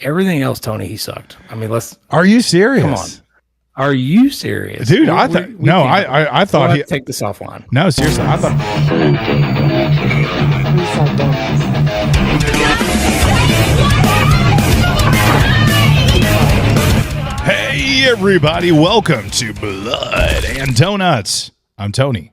Everything else, Tony, he sucked. I mean, Are you serious? Come on. Are you serious? Dude, I thought he'd take this offline. No, seriously, I thought. Hey, everybody, welcome to Blood and Donuts. I'm Tony.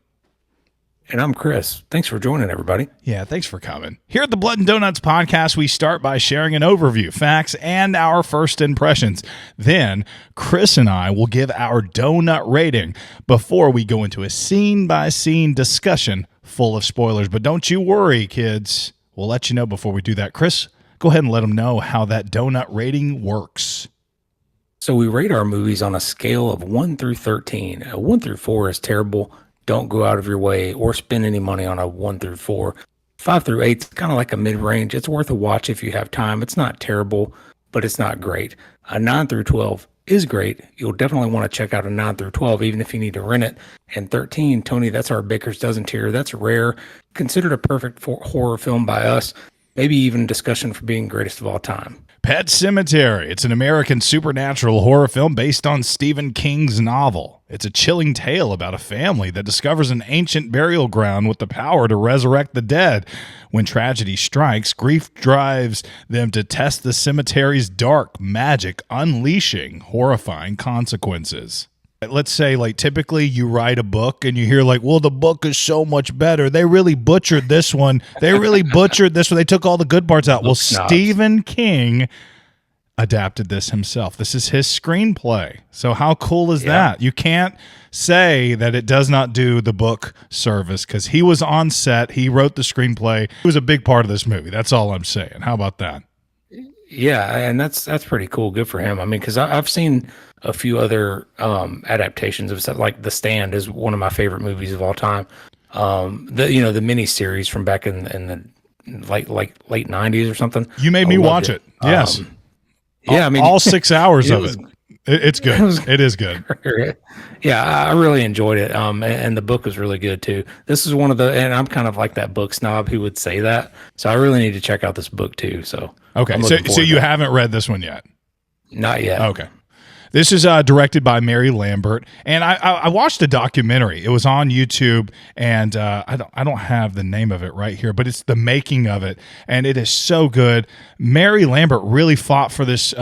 And I'm Chris. Thanks for joining, everybody. Yeah, thanks for coming. Here at the Blood and Donuts podcast, we start by sharing an overview, facts, and our first impressions. Then, Chris and I will give our donut rating before we go into a scene-by-scene discussion full of spoilers. But don't you worry, kids. We'll let you know before we do that. Chris, go ahead and let them know how that donut rating works. So we rate our movies on a scale of 1 through 13. 1 through 4 is terrible. Don't go out of your way or spend any money on a 1 through 4. 5 through 8 is kind of like a mid-range. It's worth a watch if you have time. It's not terrible, but it's not great. A 9 through 12 is great. You'll definitely want to check out a 9 through 12, even if you need to rent it. And 13, Tony, that's our Baker's Dozen tier. That's rare. Considered a perfect horror film by us. Maybe even discussion for being greatest of all time. Pet Sematary. It's an American supernatural horror film based on Stephen King's novel. It's a chilling tale about a family that discovers an ancient burial ground with the power to resurrect the dead. When tragedy strikes, grief drives them to test the cemetery's dark magic, unleashing horrifying consequences. Let's say, like, typically you write a book and you hear, like, well, the book is so much better. They really butchered this one. They took all the good parts out. Well, Stephen King adapted this himself. This is his screenplay. So how cool is that? You can't say that it does not do the book service because he was on set. He wrote the screenplay. He was a big part of this movie. That's all I'm saying. How about that? Yeah, and that's pretty cool. Good for him. I mean, because I've seen a few other adaptations of stuff. Like The Stand is one of my favorite movies of all time. The miniseries from back in the late 90s or something. You made me watch it. Yes. Yeah, I mean, all 6 hours of it. It's good. It is good. Yeah, I really enjoyed it. And the book was really good too. This is one of and I'm kind of like that book snob who would say that. So I really need to check out this book too. So okay, so you haven't read this one yet? Not yet. Okay. This is directed by Mary Lambert, and I watched a documentary. It was on YouTube, and I don't have the name of it right here, but it's the making of it, and it is so good. Mary Lambert really fought for this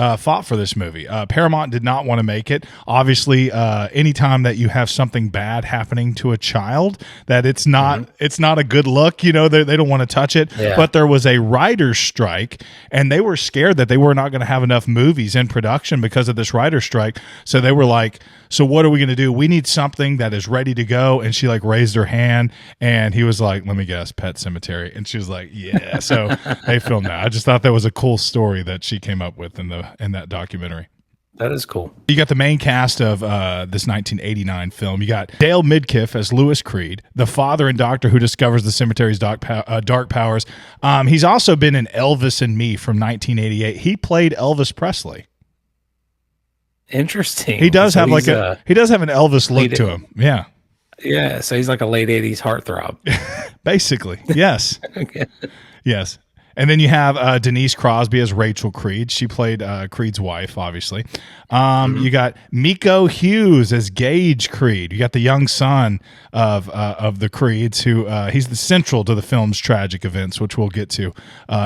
movie. Paramount did not want to make it. Obviously, anytime that you have something bad happening to a child, that it's not a good look. You know, they don't want to touch it. Yeah. But there was a writer's strike, and they were scared that they were not going to have enough movies in production because of this writer's strike. So they were like, so what are we going to do? We need something that is ready to go. And she like raised her hand, and he was like, let me guess, Pet Sematary. And she was like, yeah. So they filmed that. I just thought that was a cool story that she came up with in that documentary. That is cool. You got the main cast of this 1989 film. You got Dale Midkiff as Lewis Creed, the father and doctor who discovers the cemetery's dark powers. He's also been in Elvis and Me from 1988. He played Elvis Presley. Interesting. He does have he does have an Elvis look to him. Yeah. Yeah. So he's like a late 80s heartthrob. Basically. Yes. Okay. Yes. And then you have Denise Crosby as Rachel Creed. She played Creed's wife, obviously. You got Miko Hughes as Gage Creed. You got the young son of the Creeds, who he's the central to the film's tragic events, which we'll get to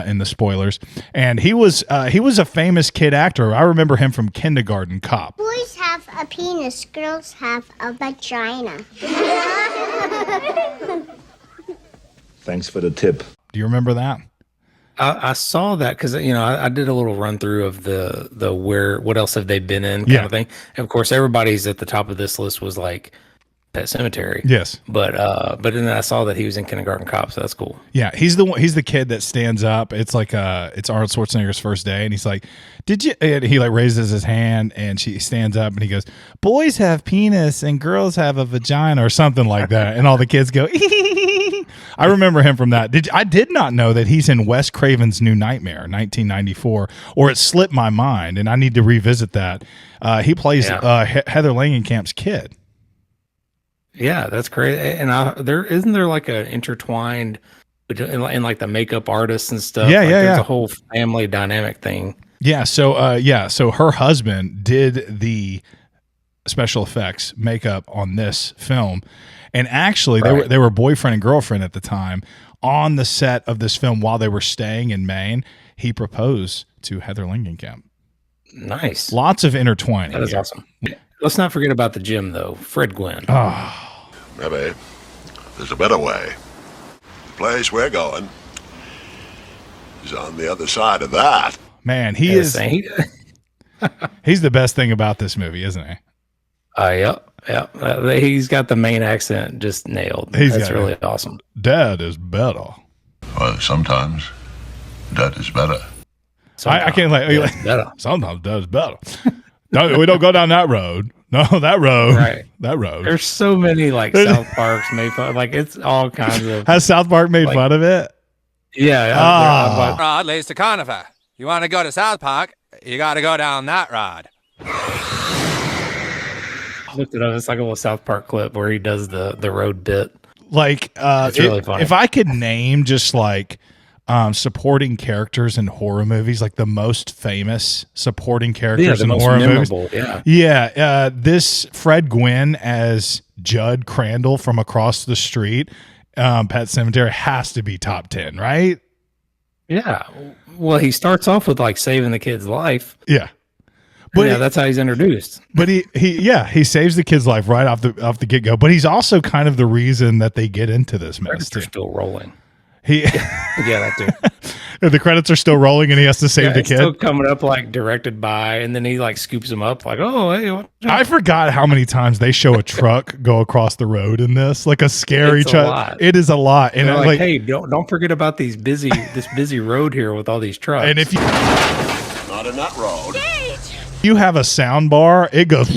in the spoilers. And he was a famous kid actor. I remember him from Kindergarten Cop. Boys have a penis, girls have a vagina. Thanks for the tip. Do you remember that? I saw that because I did a little run through of the what else have they been in kind of thing. And of course, everybody's at the top of this list was like Pet Sematary. Yes, but then I saw that he was in Kindergarten Cop, so that's cool. Yeah, he's the kid that stands up. It's like it's Arnold Schwarzenegger's first day, and he's like, "Did you?" And he like raises his hand, and she stands up, and he goes, "Boys have penis, and girls have a vagina," or something like that. And all the kids go. I remember him from that. I did not know that he's in Wes Craven's New Nightmare, 1994, or it slipped my mind, and I need to revisit that. He plays Heather Langenkamp's kid. Yeah, that's great. And there like a intertwined in like the makeup artists and stuff. Yeah, there's a whole family dynamic thing. Yeah. So her husband did the special effects makeup on this film, and actually they were boyfriend and girlfriend at the time. On the set of this film, while they were staying in Maine, he proposed to Heather Langenkamp. Nice. Lots of intertwining. That is awesome. Let's not forget about the gym, though. Fred Gwynn. Oh, Maybe there's a better way. The place we're going is on the other side of that. man, Yes, he's the best thing about this movie, isn't he? Yep. He's got the main accent just nailed. That's really awesome. Dad is better. Well, sometimes that is better. I can't better. Sometimes Dad is better. No, we don't go down that road. No, that road. Right. That road. There's so many like South Parks made fun. Like it's all kinds of. Has South Park made fun of it? Yeah. Rod leads to Conifer. You want to go to South Park, you got to go down that rod. I looked it up. It's like a little South Park clip where he does the road bit. Like, it's really funny. If I could name just like supporting characters in horror movies, like the most famous supporting characters in horror movies. This Fred Gwynn as Jud Crandall from across the street, Pet Sematary, has to be top 10, right? Yeah. Well, he starts off with like saving the kid's life. Yeah. But that's how he's introduced. But he saves the kid's life right off the get go. But he's also kind of the reason that they get into this mess. They're still rolling. That too. The credits are still rolling, and he has to save the kid. Still coming up like directed by, and then he like scoops him up like, oh hey. I forgot how many times they show a truck go across the road in this, like a scary truck. It is a lot, and like, hey, don't forget about this busy road here with all these trucks. And if you Not in that road. you have a sound bar, it goes.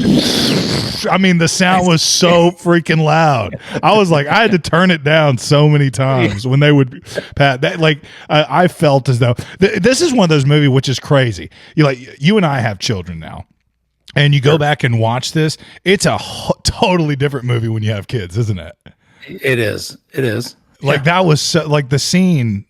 I mean, the sound was so freaking loud. I was like, I had to turn it down so many times when they would pat that. Like, I felt as though this is one of those movies which is crazy. You and I have children now, and you go back and watch this. It's a totally different movie when you have kids, isn't it? It is. Like that was so, like the scene.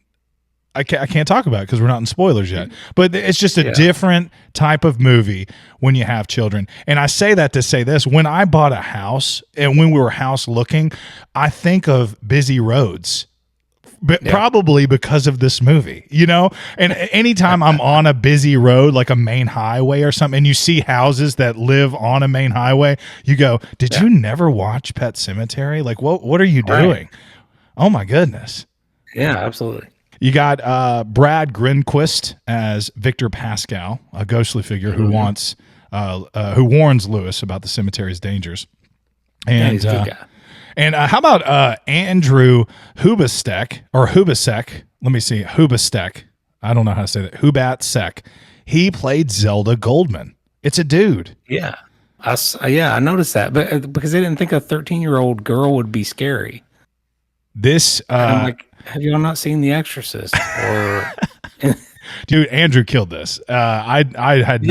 I can't talk about it because we're not in spoilers yet, but it's just a different type of movie when you have children. And I say that to say this: when I bought a house and when we were house looking, I think of busy roads, but probably because of this movie, and anytime I'm on a busy road, like a main highway or something, and you see houses that live on a main highway, you go, did you never watch Pet Sematary? Like, what are you doing? Oh my goodness. Yeah, absolutely. You got Brad Grinquist as Victor Pascow, a ghostly figure who warns Lewis about the cemetery's dangers. And he's a good guy. And how about Andrew Hubasek or Hubasek? Let me see, Hubasek. I don't know how to say that. Hubatsek. He played Zelda Goldman. It's a dude. Yeah, I noticed that, but because they didn't think a 13-year-old girl would be scary. This I'm like, have you all not seen The Exorcist? Or dude, Andrew killed this. I had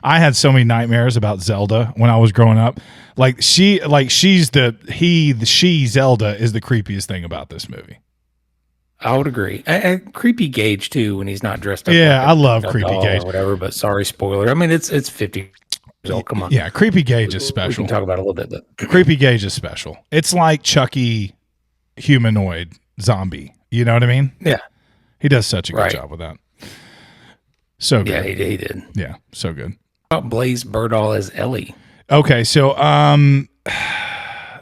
I had so many nightmares about Zelda when I was growing up. She Zelda is the creepiest thing about this movie. I would agree. Creepy Gage too when he's not dressed up. Yeah, I love Creepy Gage or whatever. But sorry, spoiler. I mean, it's 50 years old. Come on. Yeah, Creepy Gage is special. We can talk about it a little bit. But Creepy Gage is special. It's like Chucky humanoid zombie. You know what I mean? Yeah. He does such a good job with that. So good. Yeah, he did. Yeah, so good. How about Blaze Birdall as Ellie? Okay, so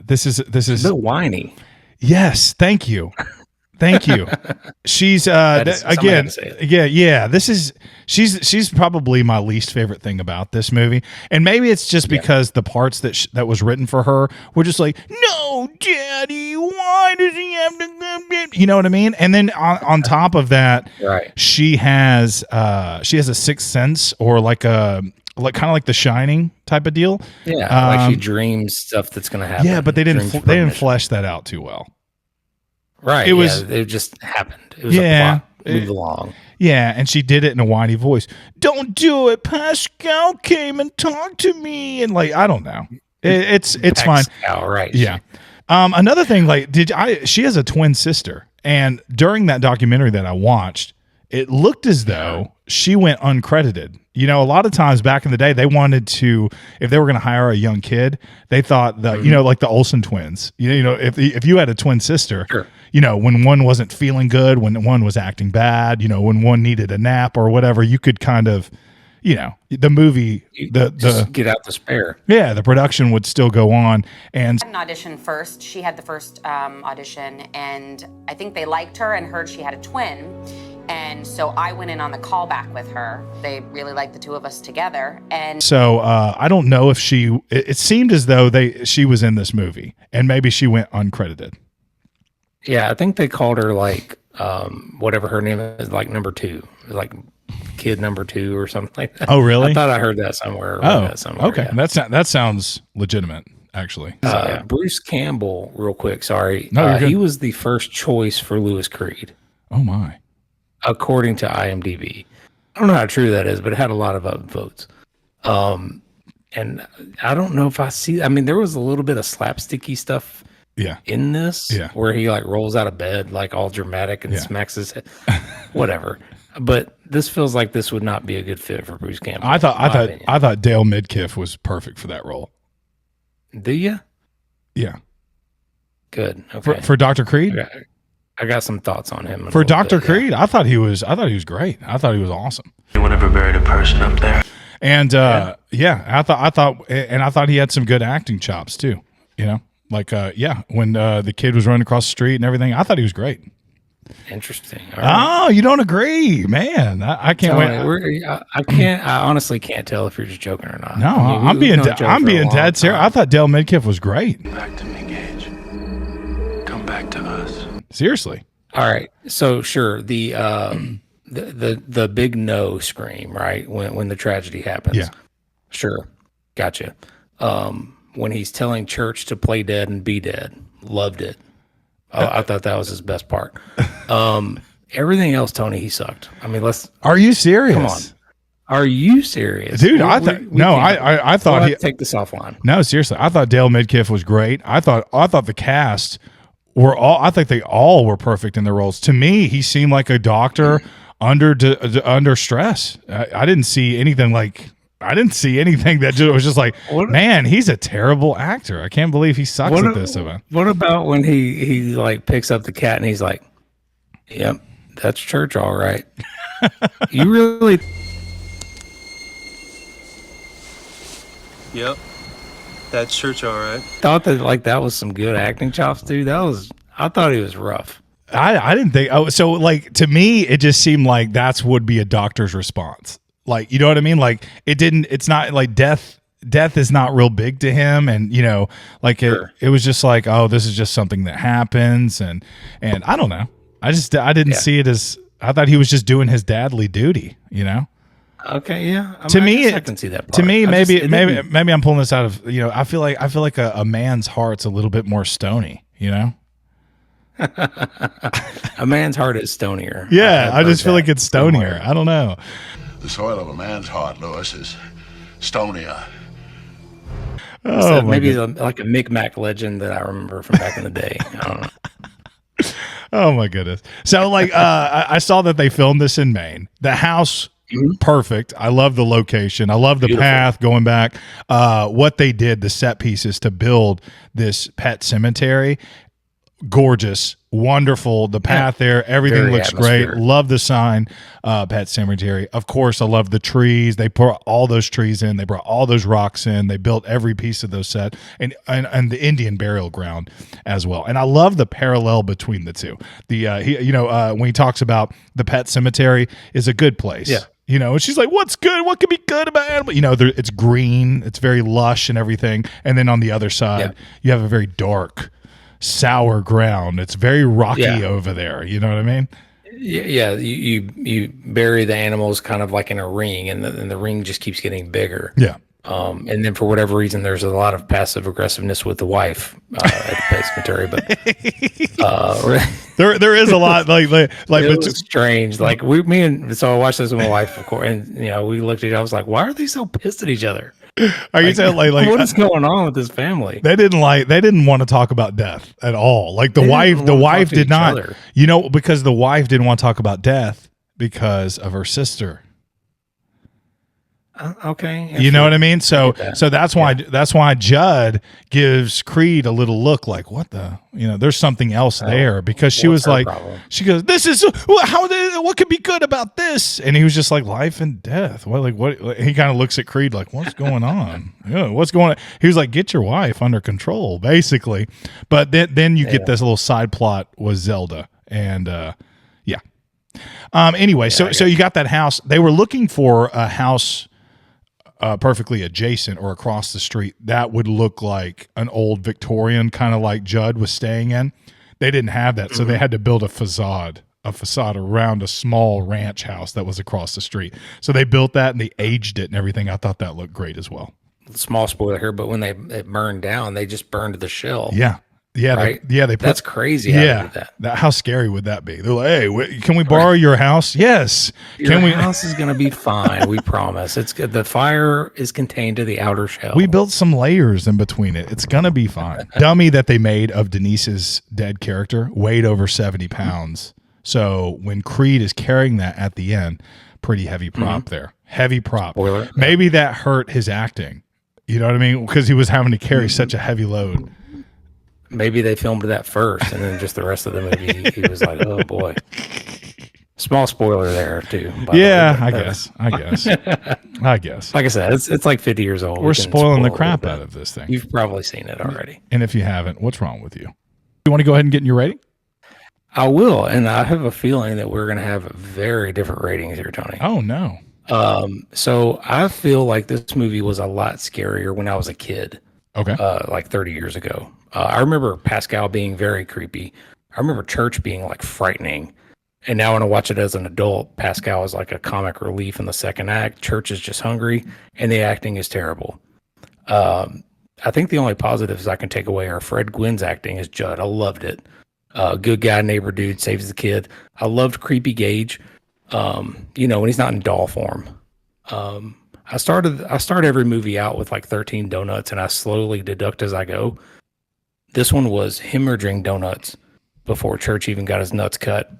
this is a bit whiny. Yes, thank you. Thank you. She's again, she's probably my least favorite thing about this movie, and maybe it's just because the parts that was written for her were just like, no, Daddy, why does he have to? You know what I mean? And then on top of that, she has a sixth sense or like kind of like The Shining type of deal. Yeah, like she dreams stuff that's going to happen. Yeah, but they didn't flesh that out too well. Right. It just happened. It was a plot. Move along. Yeah, and she did it in a whiny voice. Don't do it. Pascow came and talked to me, and I don't know. It's fine. Right. Yeah. Another thing, she has a twin sister, and during that documentary that I watched, it looked as though she went uncredited. You know, a lot of times back in the day, they wanted to, if they were going to hire a young kid, they thought that, you know, like the Olsen twins, you know, if you had a twin sister, Sure. you know, when one wasn't feeling good, when one was acting bad, you know, when one needed a nap or whatever, you could kind of, you know, the movie, Just get out the spare. the production would still go on. And An audition first. She had the first audition, and I think they liked her and heard she had a twin. And so I went in on the callback with her. They really liked the two of us together. And so I don't know if it seemed as though she was in this movie, and maybe she went uncredited. Yeah, I think they called her like whatever her name is, like number 2, like kid number 2 or something like that. Oh, really? I thought I heard that somewhere. Okay. Yeah. That sounds legitimate, actually. Bruce Campbell, real quick. Sorry, No, you're good. he was the first choice for Lewis Creed, Oh my. according to IMDb. I don't know how true that is, but it had a lot of votes. And I don't know if I see. I mean, there was a little bit of slapsticky stuff Yeah. in this, where he like rolls out of bed like all dramatic and smacks his head, whatever. But this feels like this would not be a good fit for Bruce Campbell. I thought Dale Midkiff was perfect for that role. Do you? Yeah. Good. Okay. For Dr. Creed? I got some thoughts on him. For Dr. Creed, I thought he was great. I thought he was awesome. Anyone ever buried a person up there? And I thought he had some good acting chops too. You know, like when the kid was running across the street and everything, I thought he was great. Interesting. All right. Oh, you don't agree, man? I can't wait. I honestly can't tell if you're just joking or not. No, I mean, I'm being dead serious. I thought Dale Midkiff was great. Come back to me, Gage. Come back to us. Seriously. All right. So sure, the big no scream, right? When the tragedy happens. Yeah. Sure. Gotcha. When he's telling Church to play dead and be dead, loved it. I thought that was his best part. Everything else, Tony, he sucked. I mean, Are you serious? Come on. Are you serious, Dude? I thought he take this offline. No, seriously, I thought Dale Midkiff was great. I thought the cast were all. I think they all were perfect in their roles. To me, he seemed like a doctor under stress. I didn't see anything like. I didn't see anything that was just like, man, he's a terrible actor. I can't believe he sucks at this. What about when he like picks up the cat and he's like, "Yep, that's Church, all right." You really? Yep. That's Church, all right. Thought that was some good acting chops, dude. I thought he was rough. I didn't think. Oh, so like to me, it just seemed like would be a doctor's response. Like, you know what I mean? Like it's not like death is not real big to him. And, you know, like it was just like, oh, this is just something that happens. And I don't know. I didn't see it as, I thought he was just doing his dadly duty, you know? Okay. Yeah. I can see that part. To me, maybe I'm pulling this out of, you know, I feel like a man's heart's a little bit more stony, you know? A man's heart is stonier. Yeah. I just feel like it's stonier. I don't know. The soil of a man's heart, Lewis, is stonier. So maybe like a Micmac legend that I remember from back in the day. I don't know. Oh my goodness. So like I saw that they filmed this in Maine. The house, perfect. I love the location. I love the path going back. What they did, the set pieces to build this pet cemetery. Gorgeous, wonderful. The path there, everything looks great. Love the sign, Pet Sematary. Of course, I love the trees. They put all those trees in. They brought all those rocks in. They built every piece of those set and the Indian burial ground as well. And I love the parallel between the two. When he talks about the Pet Sematary is a good place. Yeah. You know, and she's like, what's good? What could be good about animals? You know, it's green. It's very lush and everything. And then on the other side, you have a very dark, sour ground. It's very rocky over there. You know what I mean? Yeah. You bury the animals kind of like in a ring, and the ring just keeps getting bigger. Yeah. And then for whatever reason, there's a lot of passive aggressiveness with the wife at the Pet Sematary, but there is a lot like it was strange. Like so I watched this with my wife, of course, and you know we looked at each other. I was like, why are they so pissed at each other? Are you saying like what is going on with this family? They didn't want to talk about death at all. Like the wife did not, you know, because the wife didn't want to talk about death because of her sister. Okay. Yeah, You know sure. what I mean? So that. that's why Judd gives Creed a little look like, what the, there's something else there, because she What's was her like, problem? she goes, this is what could be good about this? And he was just like, life and death. What? He kind of looks at Creed like, what's going on? Yeah, what's going on? He was like, get your wife under control, basically. But then you get this little side plot with Zelda, and yeah. Anyway, so you got that house. They were looking for a house perfectly adjacent or across the street that would look like an old Victorian, kind of like Judd was staying in. They didn't have that, so they had to build a facade around a small ranch house that was across the street. So they built that and they aged it and everything. I thought that looked great as well. Small spoiler here, but when it burned down, they just burned the shell. Yeah. Yeah, Right? they put, That's crazy how they did that. How scary would that be? They're like, hey, can we borrow your house? Yes. Your house is going to be fine. We promise. It's good. The fire is contained to the outer shell. We built some layers in between it. It's going to be fine. Dummy that they made of Denise's dead character weighed over 70 pounds. So when Creed is carrying that at the end, pretty heavy prop there. Heavy prop. Spoiler. Maybe that hurt his acting. You know what I mean? Because he was having to carry such a heavy load. Maybe they filmed that first, and then just the rest of the movie, he was like, "Oh boy." Small spoiler there too. Yeah, I guess. I guess. Like I said, it's like 50 years old. We're We can spoiling the spoil crap it, out of this thing. You've probably seen it already. And if you haven't, what's wrong with you? You want to go ahead and get in your rating? I will, and I have a feeling that we're going to have very different ratings here, Tony. Oh no. So I feel like this movie was a lot scarier when I was a kid. Okay. Like 30 years ago. I remember Pascow being very creepy. I remember Church being like frightening. And now when I watch it as an adult, Pascow is like a comic relief in the second act. Church is just hungry, and the acting is terrible. I think the only positives I can take away are Fred Gwynn's acting as Judd. I loved it. Good guy, neighbor dude, saves the kid. I loved Creepy Gage. When he's not in doll form. I start every movie out with like 13 donuts, and I slowly deduct as I go. This one was hemorrhaging donuts before Church even got his nuts cut.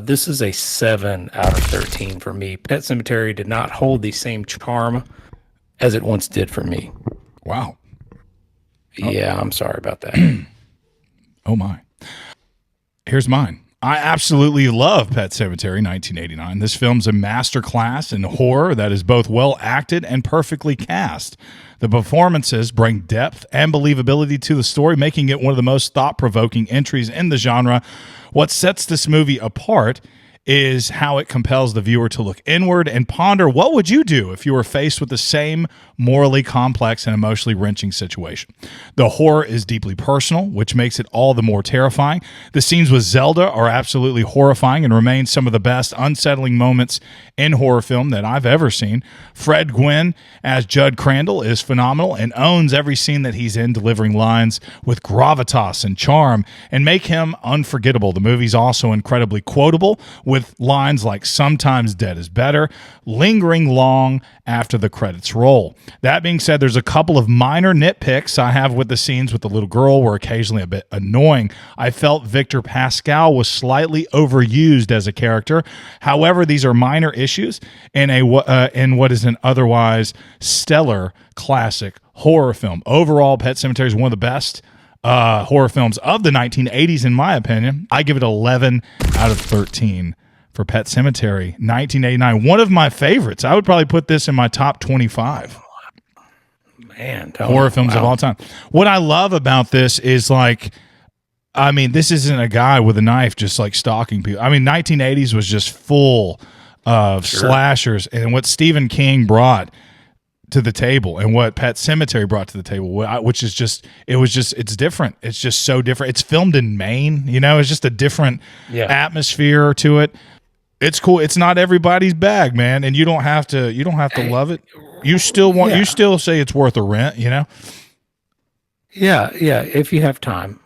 This is a 7 out of 13 for me. Pet Sematary did not hold the same charm as it once did for me. Wow. Yeah, I'm sorry about that. Oh my. Here's mine. I absolutely love Pet Sematary 1989. This film's a masterclass in horror that is both well acted and perfectly cast. The performances bring depth and believability to the story, making it one of the most thought-provoking entries in the genre. What sets this movie apart is how it compels the viewer to look inward and ponder, what would you do if you were faced with the same morally complex and emotionally wrenching situation? The horror is deeply personal, which makes it all the more terrifying. The scenes with Zelda are absolutely horrifying and remain some of the best unsettling moments in horror film that I've ever seen. Fred Gwynn as Jud Crandall is phenomenal and owns every scene that he's in, delivering lines with gravitas and charm and make him unforgettable. The movie's also incredibly quotable, with lines like "sometimes dead is better" lingering long after the credits roll. That being said, there's a couple of minor nitpicks I have with the scenes with the little girl were occasionally a bit annoying. I felt Victor Pascow was slightly overused as a character. However, these are minor issues in what is an otherwise stellar classic horror film. Overall, Pet Sematary is one of the best horror films of the 1980s, in my opinion. I give it 11 out of 13 for Pet Sematary 1989. One of my favorites. I would probably put this in my top 25 horror films of all time. What I love about this is this isn't a guy with a knife just like stalking people. 1980s was just full of slashers, and what Stephen King brought to the table and what Pet Sematary brought to the table, which is it's different. It's just so different. It's filmed in Maine, it's just a different atmosphere to it. It's cool. It's not everybody's bag, man, and you don't have to love it. You still say it's worth a rent, Yeah, if you have time.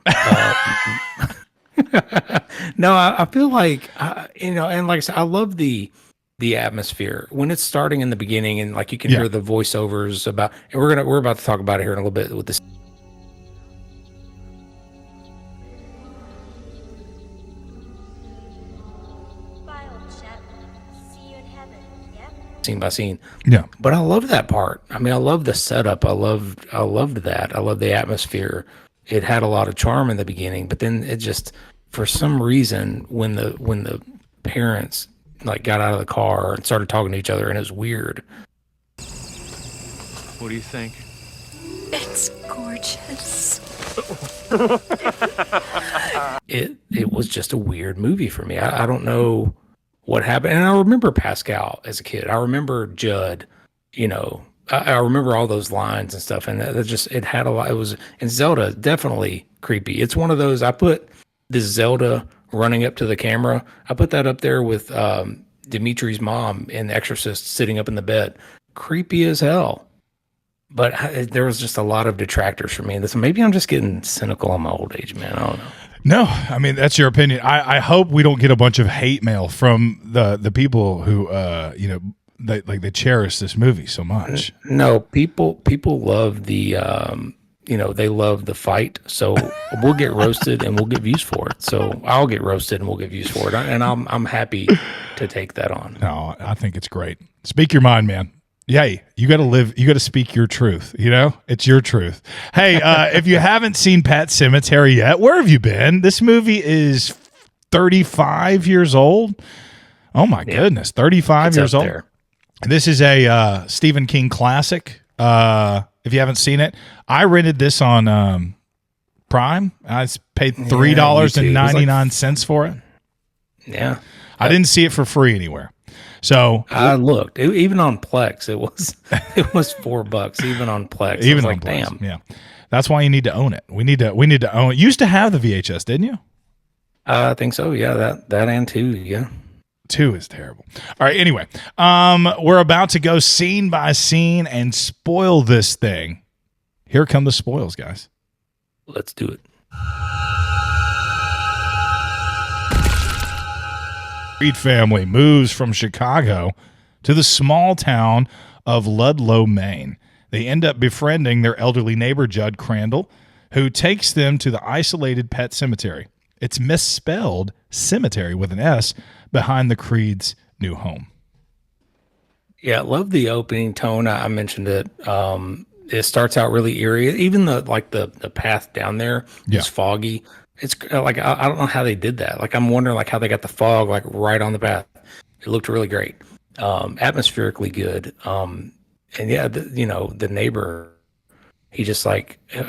No, I feel like and like I said, I love the atmosphere when it's starting in the beginning, and like you can hear the voiceovers about, and we're about to talk about it here in a little bit with this. scene by scene. Yeah. But I love that part. I mean, I love the setup. I loved that. I love the atmosphere. It had a lot of charm in the beginning, but then it just, for some reason, when the parents like got out of the car and started talking to each other, and it was weird. What do you think? It's gorgeous. It was just a weird movie for me. I don't know what happened. And I remember Pascow as a kid. I remember Jud, I remember all those lines and stuff. And it had a lot. It was, and Zelda, definitely creepy. It's one of those, I put this Zelda running up to the camera. I put that up there with Dimitri's mom in The Exorcist sitting up in the bed. Creepy as hell. But there was just a lot of detractors for me. Maybe I'm just getting cynical on my old age, man. I don't know. No, I mean, that's your opinion. I hope we don't get a bunch of hate mail from the people who, they cherish this movie so much. No, people love the, they love the fight. So we'll get roasted and we'll get views for it. So I'll get roasted and we'll get views for it. And I'm happy to take that on. No, I think it's great. Speak your mind, man. Yay, you got to live, you got to speak your truth, it's your truth. Hey, if you haven't seen Pet Sematary yet, where have you been? This movie is 35 years old. Oh my goodness, 35 years old. There. This is a Stephen King classic. If you haven't seen it, I rented this on Prime. I paid $3.99 for it. Yeah. I didn't see it for free anywhere. So I looked, even on Plex, it was $4 even on Plex. Even on like, Plex. Damn. Yeah. That's why you need to own it. We need to own it. You used to have the VHS, didn't you? I think so. Yeah. That and 2. Yeah. 2 is terrible. All right. Anyway, we're about to go scene by scene and spoil this thing. Here come the spoils, guys. Let's do it. Creed family moves from Chicago to the small town of Ludlow, Maine. They end up befriending their elderly neighbor, Jud Crandall, who takes them to the isolated Pet Sematary. It's misspelled cemetery with an S behind the Creed's new home. Yeah, I love the opening tone. I mentioned it. It starts out really eerie. Even the path down there is foggy. It's like I don't know how they did that. Like I'm wondering how they got the fog right on the path. It looked really great, atmospherically good. And yeah, the neighbor, he just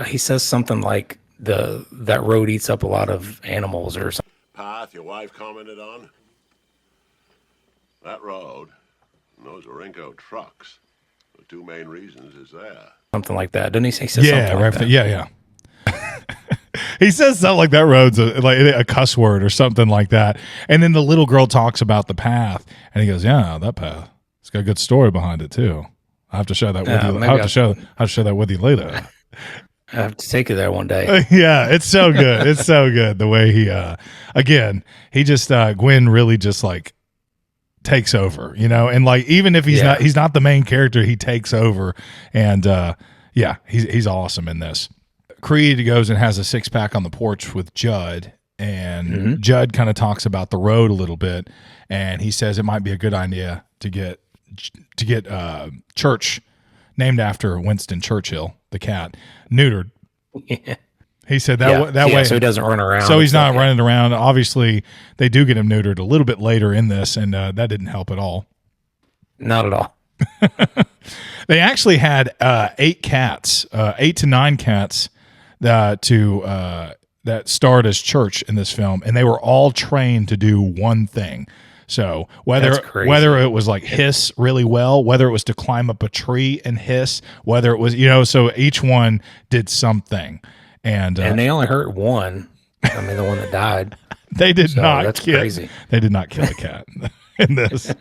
he says something like that road eats up a lot of animals or something. Path your wife commented on? That road, and those Orinco trucks. The 2 main reasons is there. Something like that. Doesn't he say something like that? Yeah. He says something like that road's a cuss word or something like that. And then the little girl talks about the path, and he goes, "Yeah, that path. It's got a good story behind it too. I have to share that with you. I have to share that with you later. I have to take you there one day." Yeah, it's so good. It's so good the way he he just Gwen really just takes over, and even if he's not the main character, he takes over, and he's awesome in this. Creed goes and has a 6-pack on the porch with Jud, and Jud kind of talks about the road a little bit, and he says it might be a good idea to get Church, named after Winston Churchill, the cat, neutered. Yeah. He said that way, so he doesn't run around. So he's not running around. Obviously, they do get him neutered a little bit later in this, and that didn't help at all. Not at all. They actually had 8 to 9 cats that starred as Church in this film, and they were all trained to do one thing. So whether it was hiss really well, whether it was to climb up a tree and hiss, whether it was so each one did something, and they only hurt one. I mean, the one that died. They did not. That's crazy. They did not kill a cat in this.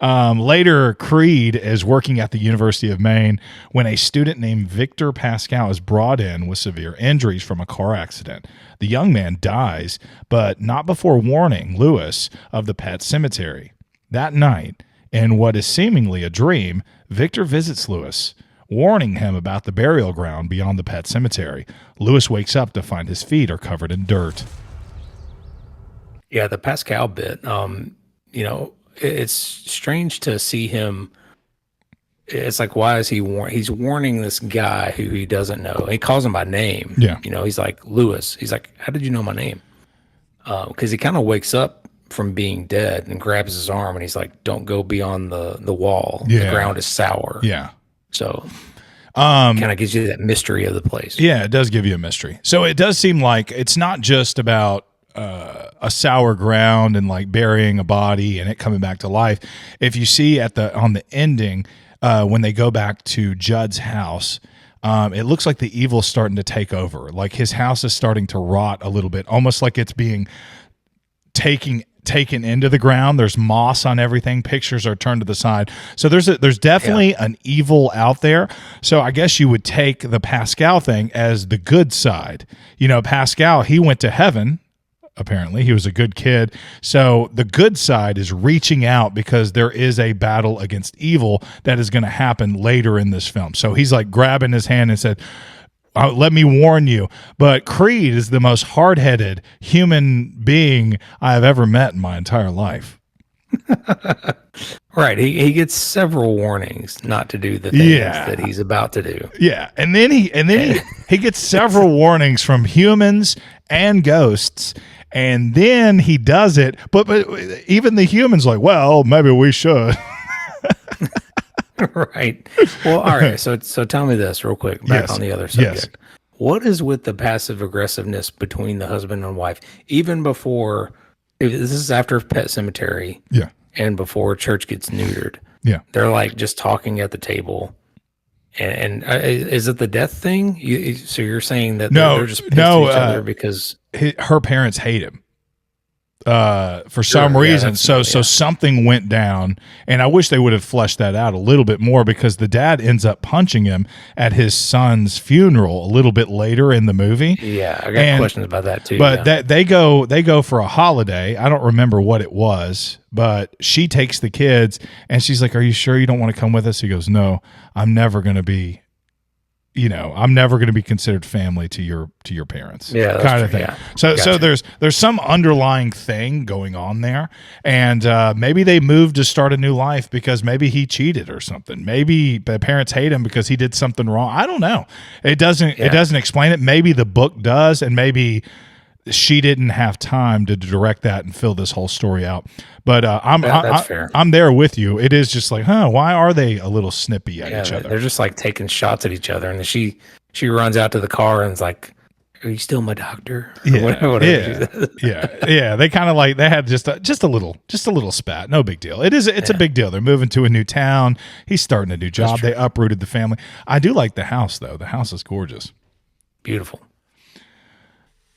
Later, Creed is working at the University of Maine when a student named Victor Pascow is brought in with severe injuries from a car accident. The young man dies, but not before warning Lewis of the Pet Sematary. That night, in what is seemingly a dream, Victor visits Lewis, warning him about the burial ground beyond the Pet Sematary. Lewis wakes up to find his feet are covered in dirt. Yeah, the Pascal bit, it's strange to see him it's like, why is he he's warning this guy who he doesn't know. He calls him by name. Yeah. You know, he's like, Lewis. He's like, how did you know my name? Because he kind of wakes up from being dead and grabs his arm and he's like, don't go beyond the wall. Yeah. The ground is sour. Yeah. So kind of gives you that mystery of the place. Yeah, it does give you a mystery. So it does seem like it's not just about a sour ground and like burying a body and it coming back to life. If you see on the ending, when they go back to Jud's house, it looks like the evil's starting to take over. Like his house is starting to rot a little bit, almost like it's being taken into the ground. There's moss on everything. Pictures are turned to the side. So there's definitely an evil out there. So I guess you would take the Pascow thing as the good side. You know, Pascow, he went to heaven. Apparently he was a good kid. So the good side is reaching out because there is a battle against evil that is going to happen later in this film. So he's like grabbing his hand and said, let me warn you. But Creed is the most hard-headed human being I have ever met in my entire life. Right. He gets several warnings not to do the things that he's about to do. Yeah. And then he gets several warnings from humans and ghosts. And then he does it, but even the humans like, well, maybe we should. Right. Well, all right. So tell me this real quick, back on the other subject. Yes. What is with the passive aggressiveness between the husband and wife, even before? This is after Pet Sematary, Yeah. and before Church gets neutered. Yeah. They're like just talking at the table. And is it the death thing? So you're saying that they're just pissed at each other because her parents hate him for some reason. So something went down, and I wish they would have fleshed that out a little bit more because the dad ends up punching him at his son's funeral a little bit later in the movie. Yeah, I got questions about that too. But that they go for a holiday. I don't remember what it was, but she takes the kids and she's like, "Are you sure you don't want to come with us?" He goes, "No, I'm never going to be." I'm never going to be considered family to your parents. Yeah, kind of thing. Yeah. So there's some underlying thing going on there, and maybe they moved to start a new life because maybe he cheated or something. Maybe the parents hate him because he did something wrong. I don't know. It doesn't explain it. Maybe the book does, and maybe she didn't have time to direct that and fill this whole story out. But that's fair. I'm there with you. It is just like, why are they a little snippy at each other? They're just like taking shots at each other, and then she runs out to the car and is like, "Are you still my doctor?" Yeah. They kind of like they had just a little spat. No big deal. It's a big deal. They're moving to a new town. He's starting a new job. They uprooted the family. I do like the house though. The house is gorgeous, beautiful.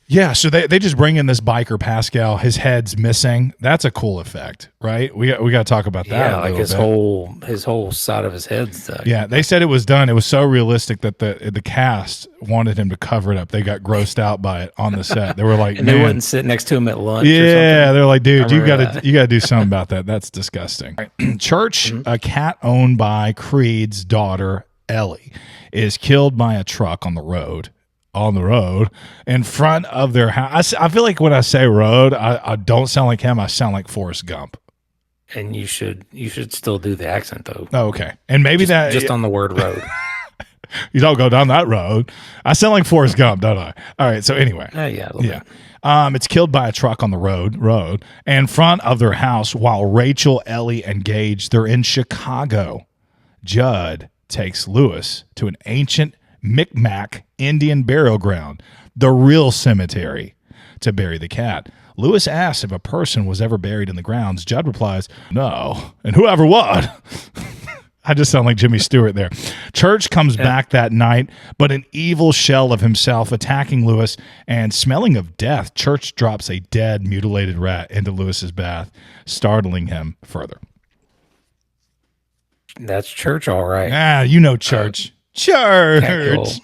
Yeah, so they just bring in this biker Pascow. His head's missing. That's a cool effect, right? We got to talk about that. Yeah, like his whole side of his head's. Yeah, they said it was done. It was so realistic that the cast wanted him to cover it up. They got grossed out by it on the set. They were like, and they wouldn't sit next to him at lunch. Yeah, they're like, dude, you got to do something about that. That's disgusting. Right. Church, a cat owned by Creed's daughter Ellie, is killed by a truck on the road in front of their house. I feel like when I say road, I don't sound like him. I sound like Forrest Gump. And you should still do the accent though. Oh, okay. And maybe just on the word road. You don't go down that road. I sound like Forrest Gump, don't I? All right. So anyway, yeah. It's killed by a truck on the road in front of their house while Rachel, Ellie, and Gage, they're in Chicago. Jud takes Lewis to an ancient Micmac Indian burial ground, the real cemetery, to bury the cat. Lewis asks if a person was ever buried in the grounds. Jud replies, "No, and whoever would." I just sound like Jimmy Stewart there. Church comes back that night, but an evil shell of himself attacking Lewis, and smelling of death, Church drops a dead, mutilated rat into Lewis's bath, startling him further. That's Church, all right. You know Church. Church.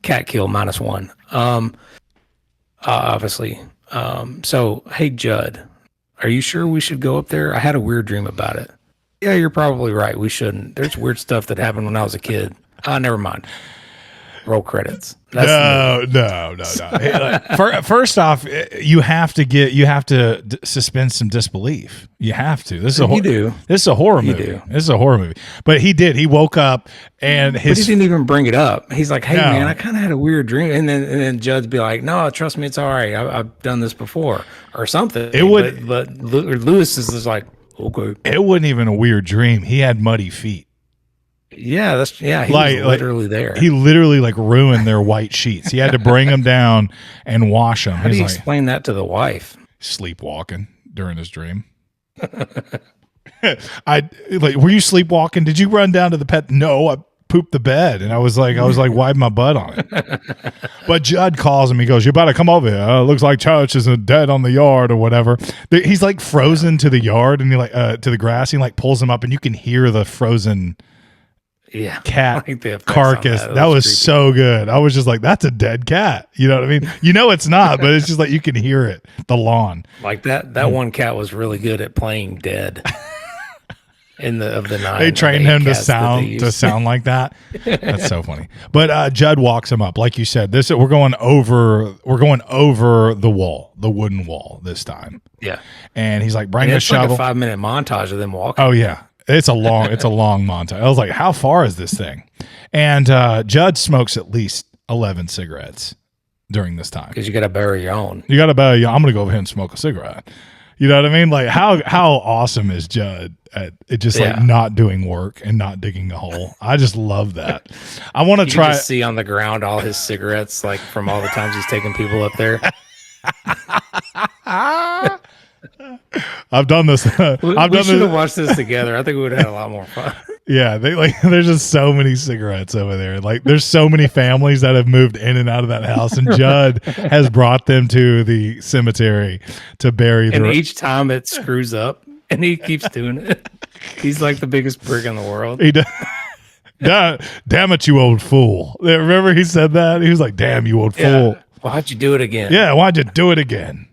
Cat kill -1. Obviously. So, hey, Jud, are you sure we should go up there? I had a weird dream about it. Yeah, you're probably right. We shouldn't. There's weird stuff that happened when I was a kid. Never mind. Roll credits. No. Hey, first off, you have to suspend some disbelief. You have to. This is a horror movie. This is a horror movie. But he did. He woke up and but he didn't even bring it up. He's like, "Hey man, I kind of had a weird dream," and then Jud's be like, "No, trust me, it's all right. I've done this before or something." It would, but Lewis is just like, "Okay." It wasn't even a weird dream. He had muddy feet. Yeah, he was literally there. He literally like ruined their white sheets. He had to bring them down and wash them. How do you explain that to the wife? Sleepwalking during his dream. Were you sleepwalking? Did you run down to the pet? No, I pooped the bed, and I was like, wipe my butt on it. But Jud calls him. He goes, "You better come over here. Looks like Church is dead on the yard or whatever." He's like frozen to the yard, and he like to the grass. He like pulls him up, and you can hear the frozen. Cat carcass. That was creepy. So good. I was just like, that's a dead cat. You know what I mean? You know it's not, but it's just like you can hear it. The lawn. Like that one cat was really good at playing dead. Of the 9. They trained him to sound like that. That's so funny. But Jud walks him up, like you said. We're going over the wall, the wooden wall this time. Yeah. And he's like, bring a shovel. Like a 5-minute montage of them walking. Oh yeah. It's a long montage. I was like, how far is this thing? And Jud smokes at least 11 cigarettes during this time. Because you got to bury your own. I'm going to go over here and smoke a cigarette. You know what I mean? Like how awesome is Jud at it just like not doing work and not digging a hole? I just love that. I want to try. You just see on the ground all his cigarettes, like from all the times he's taking people up there. I've done this. We should have watched this together. I think we would have had a lot more fun. Yeah, there's just so many cigarettes over there. Like there's so many families that have moved in and out of that house, and Jud has brought them to the cemetery to bury them. And each time it screws up, and he keeps doing it. He's like the biggest prick in the world. He does. Damn it, you old fool. Remember he said that? He was like, damn, you old fool. Why'd you do it again? Yeah, why'd you do it again?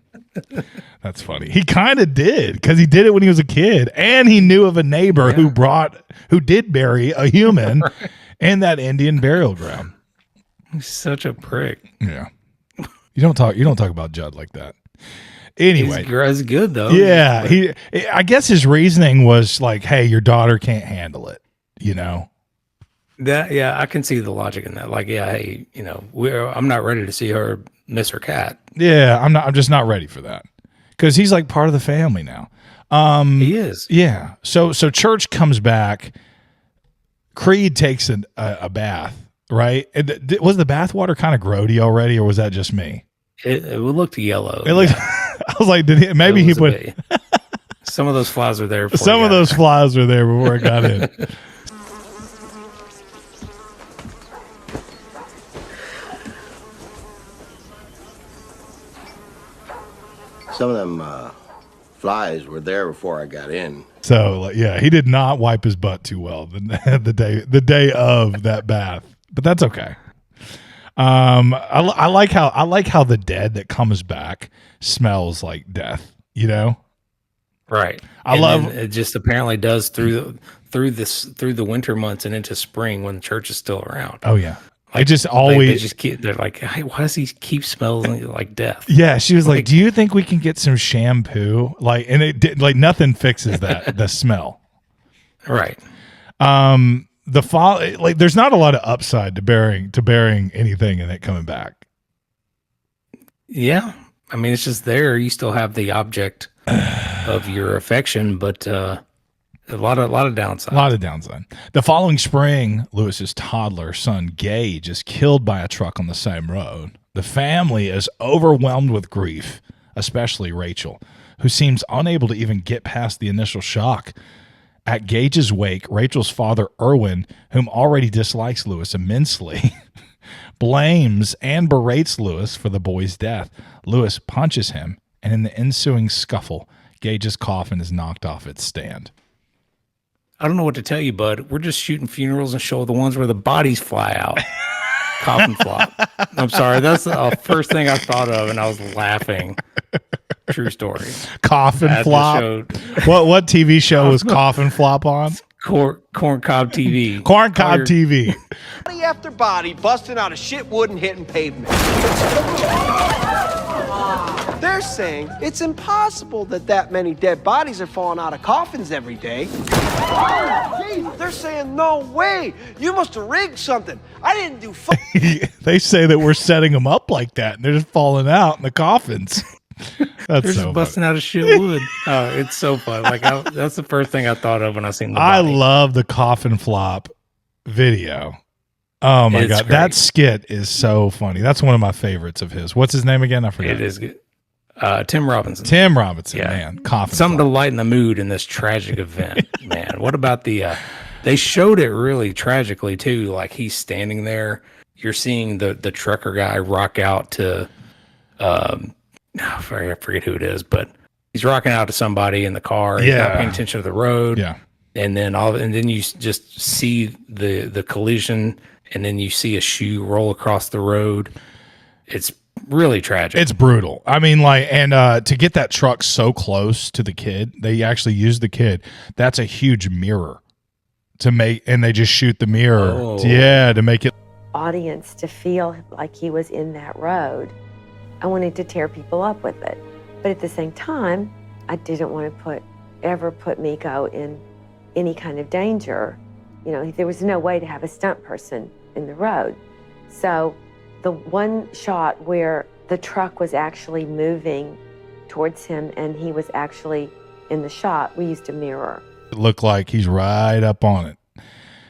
That's funny. He kind of did because he did it when he was a kid, and he knew of a neighbor who did bury a human in that Indian burial ground. He's such a prick. Yeah, you don't talk about Jud like that. Anyway, he's good though. Yeah, I guess his reasoning was like, "Hey, your daughter can't handle it," you know. I can see the logic in that. Like, hey, I'm not ready to see her miss her cat. Yeah, I'm just not ready for that. Because he's like part of the family now. He is. Yeah. So Church comes back. Creed takes a bath, right? Was the bath water kind of grody already, or was that just me? It looked yellow. It looked. I was like, maybe he put some of those flies were there. Some of those flies were there before it got in. Some of them flies were there before I got in. So he did not wipe his butt too well the day of that bath, but that's okay. I like how the dead that comes back smells like death. You know, right? It just apparently does through the winter months and into spring when the church is still around. Oh yeah. Like, just always they're like, hey, why does he keep smelling like death? Yeah, she was like, do you think we can get some shampoo? And it did, nothing fixes that the smell. Right. There's not a lot of upside to burying anything and it coming back. Yeah. I mean, it's just there. You still have the object of your affection, but a lot of downside. A lot of downside. The following spring, Lewis's toddler son Gage is killed by a truck on the same road. The family is overwhelmed with grief, especially Rachel, who seems unable to even get past the initial shock. At Gage's wake, Rachel's father, Erwin, whom already dislikes Lewis immensely, blames and berates Lewis for the boy's death. Lewis punches him, and in the ensuing scuffle, Gage's coffin is knocked off its stand. I don't know what to tell you, bud. We're just shooting funerals and show the ones where the bodies fly out. Coffin flop. I'm sorry. That's the first thing I thought of, and I was laughing. True story. Coffin flop. What TV show was Coffin Flop on? Corn cob TV. Corn cob TV. Body after body busting out of shit wood and hitting pavement. They're saying it's impossible that many dead bodies are falling out of coffins every day. They're saying no way. You must have rigged something. I didn't do. They say that we're setting them up like that, and they're just falling out in the coffins. That's They're so just busting out of shit wood. Oh, it's so fun. Like that's the first thing I thought of when I seen the I body. love the coffin flop video. Oh my God. great. That skit is so funny. That's one of my favorites of his. What's his name again? I forgot. It is good. Tim Robinson. Tim Robinson, man. Coffin Something flop. to lighten the mood in this tragic event, man. What about they showed it really tragically too. Like he's standing there. You're seeing the trucker guy rock out to I forget who it is, but he's rocking out to somebody in the car. He's not paying attention to the road. Yeah. And then you just see the collision, and then you see a shoe roll across the road. It's really tragic. It's brutal. I mean, to get that truck so close to the kid, they actually use the kid. That's a huge mirror and they just shoot the mirror. Oh. Yeah, to make it. Audience to feel like he was in that road. I wanted to tear people up with it. But at the same time, I didn't want to ever put Miko in any kind of danger. You know, there was no way to have a stunt person in the road. So the one shot where the truck was actually moving towards him and he was actually in the shot, we used a mirror. It looked like he's right up on it.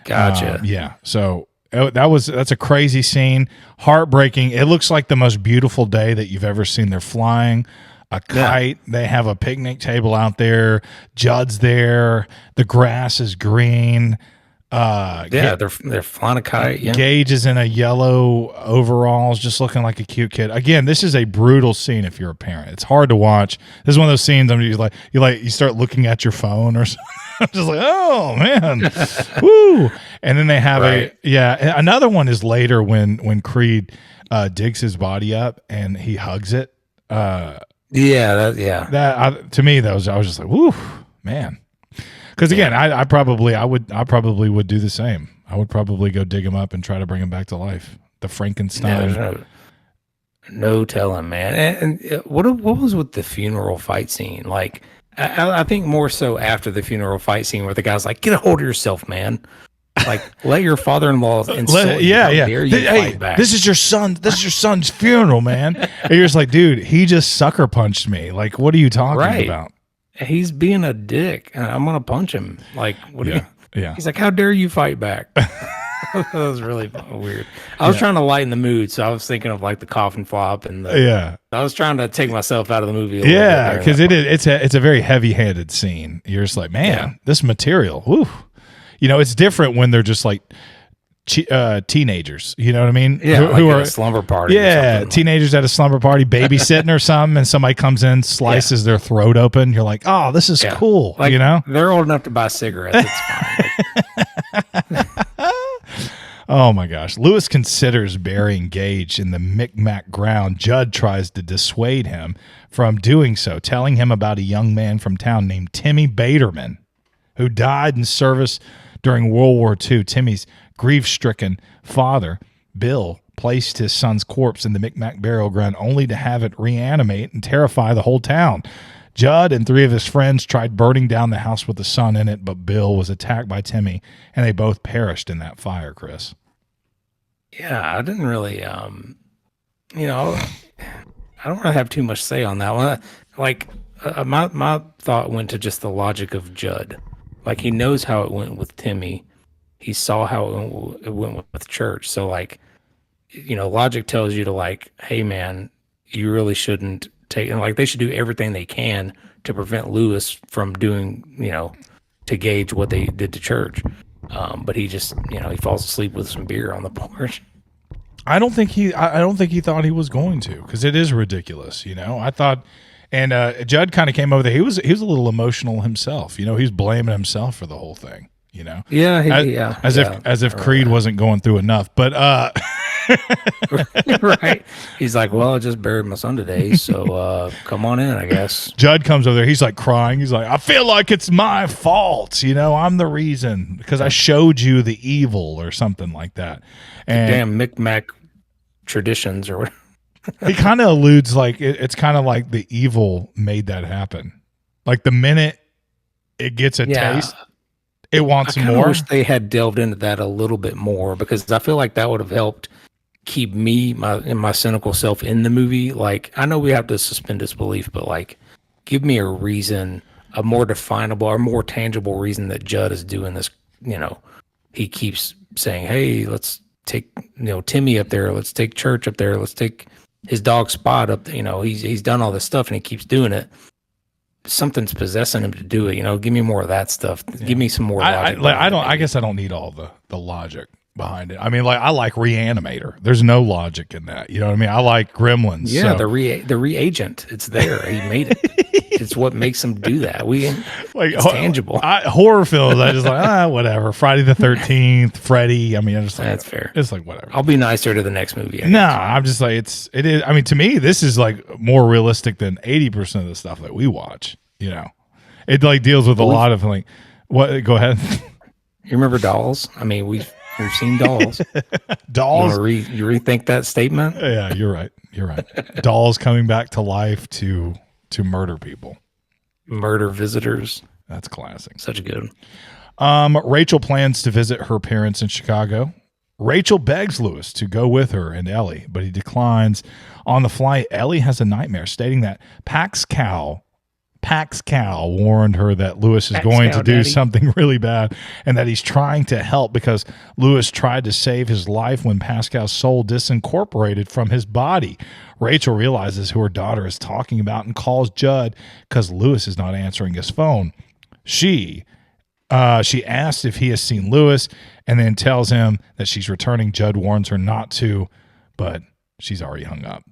Gotcha. Yeah. So that's a crazy scene. Heartbreaking. It looks like the most beautiful day that you've ever seen. They're flying a kite. Yeah. They have a picnic table out there. Jud's there. The grass is green. They're flying a kite. Yeah. Gage is in a yellow overalls, just looking like a cute kid. Again, this is a brutal scene if you're a parent. It's hard to watch. This is one of those scenes you start looking at your phone or something. I'm just like, oh man, woo! And then they have another one is later when Creed digs his body up and he hugs it. To me, I was just like, woo, man. Because again, I probably would do the same. I would probably go dig him up and try to bring him back to life. The Frankenstein. Yeah, no telling, man. And what was with the funeral fight scene? Like, I think more so after the funeral fight scene where the guy's like, "Get a hold of yourself, man." Like, let your father-in-law insult you. How dare you fight back? This is your son. This is your son's funeral, man. And you're just like, dude, he just sucker punched me. Like, what are you talking about? He's being a dick, and I'm gonna punch him. Like, what? Yeah. He's like, "How dare you fight back?" That was really weird. I was trying to lighten the mood, so I was thinking of like the coffin flop and I was trying to take myself out of the movie. Because it's a very heavy-handed scene. You're just like, man, this material. Woo. You know, it's different when they're just like teenagers. You know what I mean? Yeah, who are a slumber party. Yeah, teenagers at a slumber party, babysitting or something, and somebody comes in, slices their throat open. You're like, oh, this is cool. Like, you know, they're old enough to buy cigarettes. It's fine. Oh my gosh. Lewis considers burying Gage in the Micmac ground. Jud tries to dissuade him from doing so, telling him about a young man from town named Timmy Baderman who died in service during World War II. Timmy's grief-stricken father, Bill, placed his son's corpse in the Micmac burial ground only to have it reanimate and terrify the whole town. Jud and 3 of his friends tried burning down the house with the son in it, but Bill was attacked by Timmy, and they both perished in that fire, Chris. Yeah, I didn't really, I don't really have too much say on that one. Like, my thought went to just the logic of Jud. Like, he knows how it went with Timmy. He saw how it went with Church. So, like, logic tells you to, like, hey, man, you really shouldn't take, and like, they should do everything they can to prevent Lewis from doing, to Gage what they did to Church. But he just, he falls asleep with some beer on the porch. I don't think he thought he was going to, because it is ridiculous. I thought, and Jud kind of came over there. He was a little emotional himself. He's blaming himself for the whole thing. As if Creed wasn't going through enough. But Right. He's like, well, I just buried my son today, so come on in, I guess. Judd comes over there. He's like crying. He's like, I feel like it's my fault. I'm the reason because I showed you the evil or something like that. And Damn Micmac traditions or whatever. he kind of alludes like it's kind of like the evil made that happen. Like the minute it gets a taste, it wants more. I wish they had delved into that a little bit more because I feel like that would have helped keep me and my cynical self in the movie. Like, I know we have to suspend disbelief, but like, give me a reason, a more definable or more tangible reason that Judd is doing this. He keeps saying, hey, let's take Timmy up there, let's take Church up there, let's take his dog Spot up there. He's done all this stuff and he keeps doing it. Something's possessing him to do it. Give me more of that stuff. Give me some more logic. I guess I don't need all the logic behind it. I mean, like I like Reanimator. There's no logic in that. You know what I mean? I like Gremlins. Yeah, so. the reagent. It's there. He made it. It's what makes him do that. It's tangible. Horror films. I just like whatever. Friday the 13th, Freddy. I mean, I just like that's fair. It's like whatever. I'll be nicer to the next movie. No, I'm just like it is. I mean, to me, this is like more realistic than 80% of the stuff that we watch. It like deals with a lot of like what. Go ahead. You remember Dolls? I mean, we've seen Dolls. Dolls. You rethink that statement? Yeah, you're right. You're right. Dolls coming back to life to murder people. Murder visitors. That's classic. Such a good one. Rachel plans to visit her parents in Chicago. Rachel begs Lewis to go with her and Ellie, but he declines. On the flight, Ellie has a nightmare stating that Pascow warned her that Lewis is going to do something really bad and that he's trying to help because Lewis tried to save his life when Pascow's soul disincorporated from his body. Rachel realizes who her daughter is talking about and calls Judd because Lewis is not answering his phone. She asks if he has seen Lewis and then tells him that she's returning. Judd warns her not to, but she's already hung up.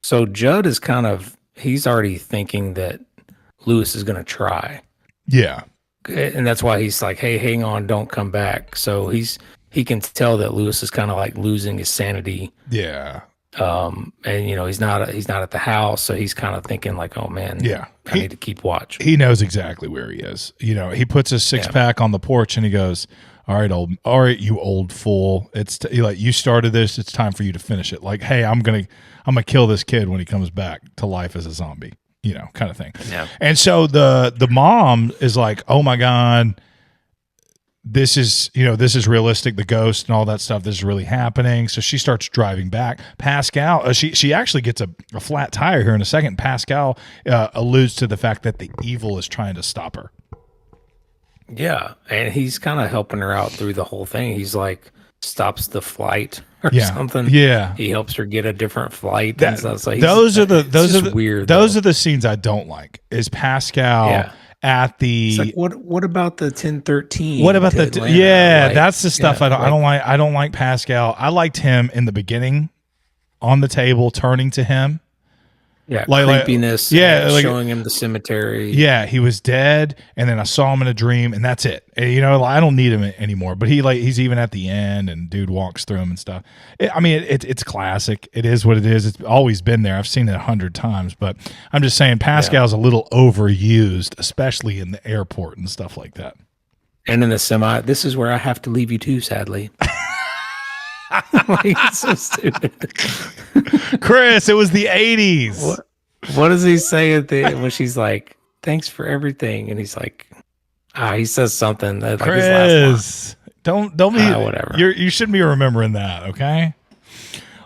So Judd is he's already thinking that Lewis is going to try. Yeah. And that's why he's like, hey, hang on, don't come back. So he can tell that Lewis is kind of like losing his sanity. Yeah. And he's not at the house, so he's kind of thinking like, oh man, yeah, I need to keep watch. He knows exactly where he is. He puts his six-pack on the porch and he goes, all right, you old fool. It's you started this. It's time for you to finish it. Like, hey, I'm gonna kill this kid when he comes back to life as a zombie. Kind of thing. Yeah. And so the mom is like, oh my God, this is realistic. The ghost and all that stuff. This is really happening. So she starts driving back. Pascow, she actually gets a flat tire here in a second. Pascow alludes to the fact that the evil is trying to stop her. Yeah, and he's kind of helping her out through the whole thing. He's like stops the flight or something. Yeah, he helps her get a different flight. Those are the scenes I don't like. Is Pascow at the like, what about the 1013? What about that's the stuff I don't like Pascow. I liked him in the beginning on the table turning to him. Yeah, creepiness. Showing him the cemetery. Yeah, he was dead, and then I saw him in a dream, and that's it. And, I don't need him anymore. But he's even at the end, and dude walks through him and stuff. It's classic. It is what it is. It's always been there. I've seen it 100 times. But I'm just saying, Pascal's a little overused, especially in the airport and stuff like that. And in the semi, this is where I have to leave you too, sadly. It's so stupid. Chris, it was the 80s. What does he say when she's like, thanks for everything? And he's like, he says something that like Chris, his last line. don't be whatever. You shouldn't be remembering that, okay?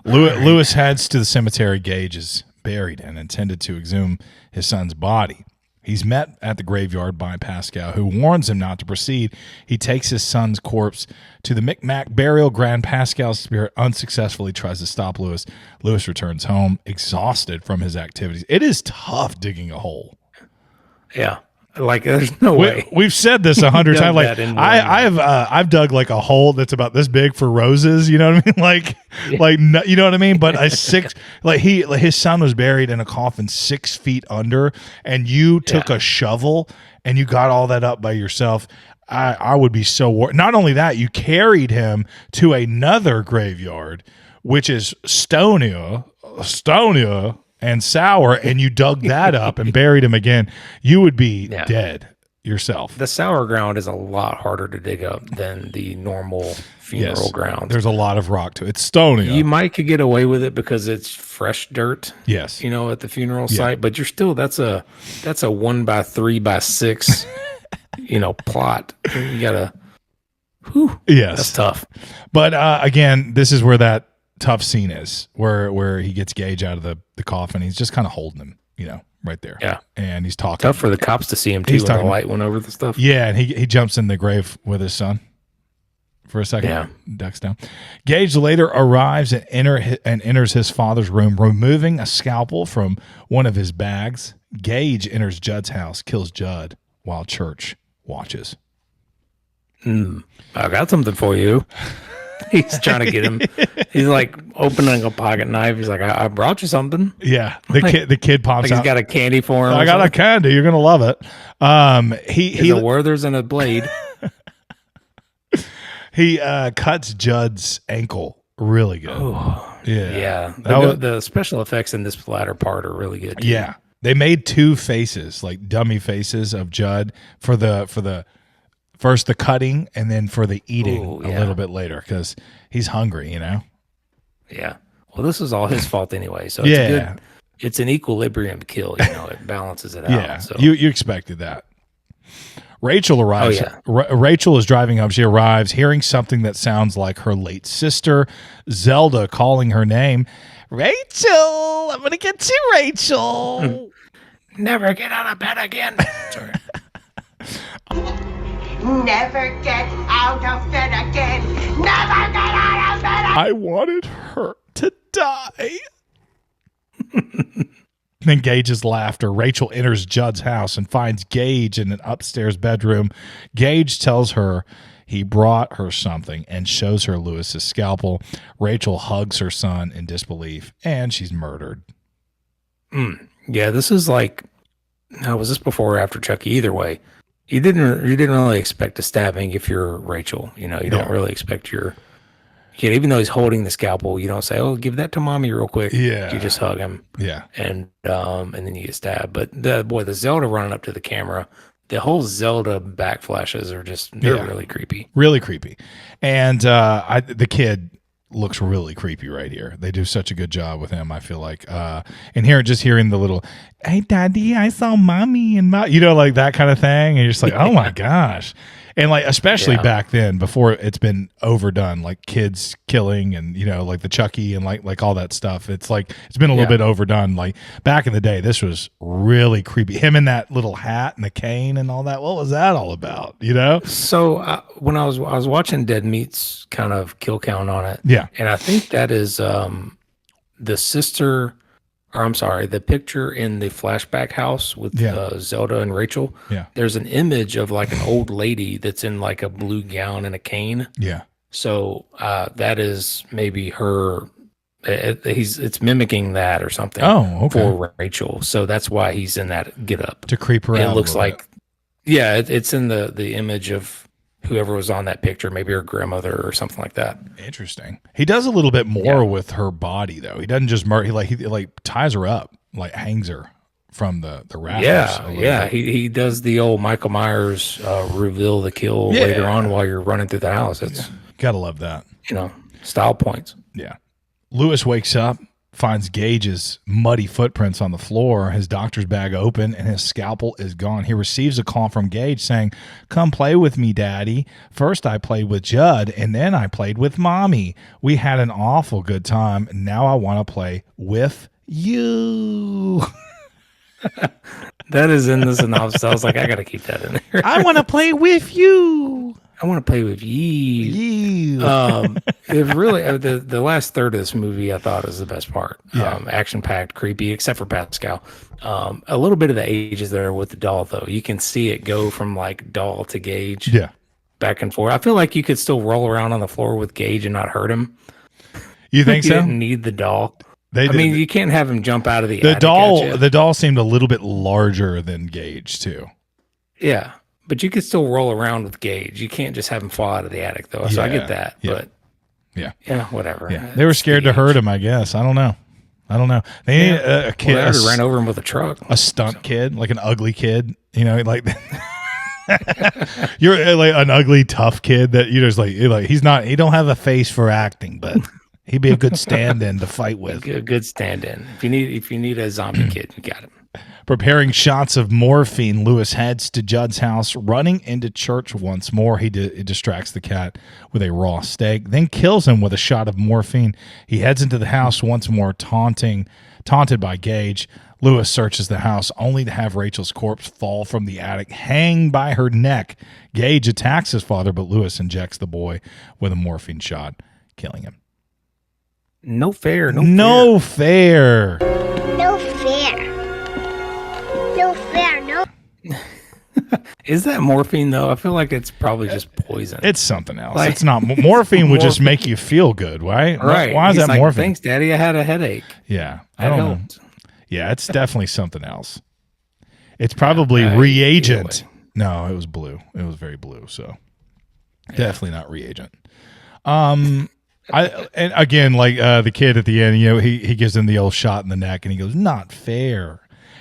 Lewis heads to the cemetery Gage is buried and intended to exhume his son's body. He's met at the graveyard by Pascow, who warns him not to proceed. He takes his son's corpse to the Micmac burial ground. Pascow's spirit unsuccessfully tries to stop Lewis. Lewis returns home, exhausted from his activities. It is tough digging a hole. Yeah. Like there's no way. We've said this 100 times. Like I've dug like a hole that's about this big for roses. You know what I mean? You know what I mean? But his son was buried in a coffin 6 feet under, and you took a shovel and you got all that up by yourself. I would be so worried. Not only that, you carried him to another graveyard, which is stonier and sour, and you dug that up and buried him again. You would be dead yourself. The sour ground is a lot harder to dig up than the normal funeral ground. There's a lot of rock to it. It's stony. You might could get away with it because it's fresh dirt. Yes. You know, at the funeral site, but you're still that's a 1 by 3 by 6 plot. You gotta that's tough. But again, this is where that tough scene is, where he gets Gage out of the coffin. He's just kind of holding him, right there. Yeah. And he's talking. Tough for the cops to see him too when the light went over the stuff. Yeah, and he jumps in the grave with his son for a second. Yeah. Ducks down. Gage later arrives and enters his father's room, removing a scalpel from one of his bags. Gage enters Jud's house, kills Jud while Church watches. I got something for you. He's trying to get him. He's like opening a pocket knife. He's like, I brought you something. Yeah. The kid pops out. He's got a candy for him. I got a candy. You're going to love it. He a Werther's and a blade. He cuts Jud's ankle really good. Oh, yeah. The special effects in this latter part are really good. Too. Yeah. They made 2 faces, like dummy faces of Jud for the first the cutting and then for the eating a little bit later because he's hungry, Yeah. Well, this is all his fault anyway. So it's good. It's an equilibrium kill. It balances it out. Yeah. So. You expected that. Rachel arrives. Rachel is driving home. She arrives hearing something that sounds like her late sister, Zelda, calling her name. Rachel, I'm going to get you, Rachel. Never get out of bed again. Sorry. Never get out of bed again. Never get out of bed again. I wanted her to die. Then Gage's laughter. Rachel enters Jud's house and finds Gage in an upstairs bedroom. Gage tells her he brought her something and shows her Lewis's scalpel. Rachel hugs her son in disbelief, and she's murdered. Yeah, this is like, was this before or after Chucky? Either way, you didn't really expect a stabbing if you're Rachel. You don't really expect your kid, even though he's holding the scalpel. You don't say, "Oh, give that to mommy real quick." Yeah, you just hug him. Yeah, and then you get stabbed. But the Zelda running up to the camera, the whole Zelda backflashes are they're really creepy. Really creepy. And the kid looks really creepy right here. They do such a good job with him, I feel like. And hearing the little, "Hey, daddy, I saw mommy," and like that kind of thing. And you're just like, oh my gosh. And like, especially back then, before it's been overdone, like kids killing and, like the Chucky and like all that stuff. It's like, it's been a little bit overdone. Like back in the day, this was really creepy. Him in that little hat and the cane and all that. What was that all about? So when I was watching Dead Meat's kind of kill count on it. Yeah. And I think that is the sister, or I'm sorry, the picture in the flashback house with Zelda and Rachel. Yeah. There's an image of like an old lady that's in like a blue gown and a cane. Yeah. So that is maybe her. It's mimicking that or something. Oh, okay. For Rachel. So that's why he's in that get up. To creep her out. It looks like, it's in the image of whoever was on that picture, maybe her grandmother or something like that. Interesting. He does a little bit more with her body though. He doesn't just murder. He ties her up, like hangs her from the rafters. Yeah. He does the old Michael Myers reveal the kill later on while you're running through the house. It's gotta love that. Style points. Yeah. Lewis wakes up, finds Gage's muddy footprints on the floor, his doctor's bag open, and his scalpel is gone. He receives a call from Gage saying, "Come play with me, Daddy. First I played with Jud, and then I played with Mommy. We had an awful good time, and now I want to play with you." That is in the synopsis. I was like, I got to keep that in there. I want to play with you. I want to play with you. It really the last third of this movie I thought is the best part. Action packed, creepy, except for Pascow. A little bit of the ages there with the doll though. You can see it go from like doll to Gage. Yeah. Back and forth. I feel like you could still roll around on the floor with Gage and not hurt him. You think you so? didn't need the doll. You can't have him jump out of the attic doll. The doll seemed a little bit larger than Gage too. Yeah. But you could still roll around with Gage. You can't just have him fall out of the attic, though. So I get that. But yeah, whatever. Yeah, they were scared to hurt him. I guess. I don't know. They need a kid. Well, they already ran over him with a truck. A stunt kid, like an ugly kid. You know, like you're like an ugly, tough kid that you just like. He's not. He don't have a face for acting, but he'd be a good stand-in to fight with. A good stand-in. If you need a zombie kid, you got him. Preparing shots of morphine, Lewis heads to Jud's house, running into Church once more. He distracts the cat with a raw steak, then kills him with a shot of morphine. He heads into the house once more, taunted by Gage. Lewis searches the house, only to have Rachel's corpse fall from the attic, hang by her neck. Gage attacks his father, but Lewis injects the boy with a morphine shot, killing him. No fair. No fair. No fair. No fair. No. Is that morphine though? I feel like it's probably just poison. It's something else. It's not morphine. Would just make you feel good, right? Right. Why is He's that like, morphine? Thanks, Daddy. I had a headache. Yeah, That helped. know. Yeah, it's definitely something else. It's probably reagent. No, it was blue. It was very blue. So definitely not reagent. And again, like the kid at the end, you know, he gives him the old shot in the neck, and he goes, "Not fair."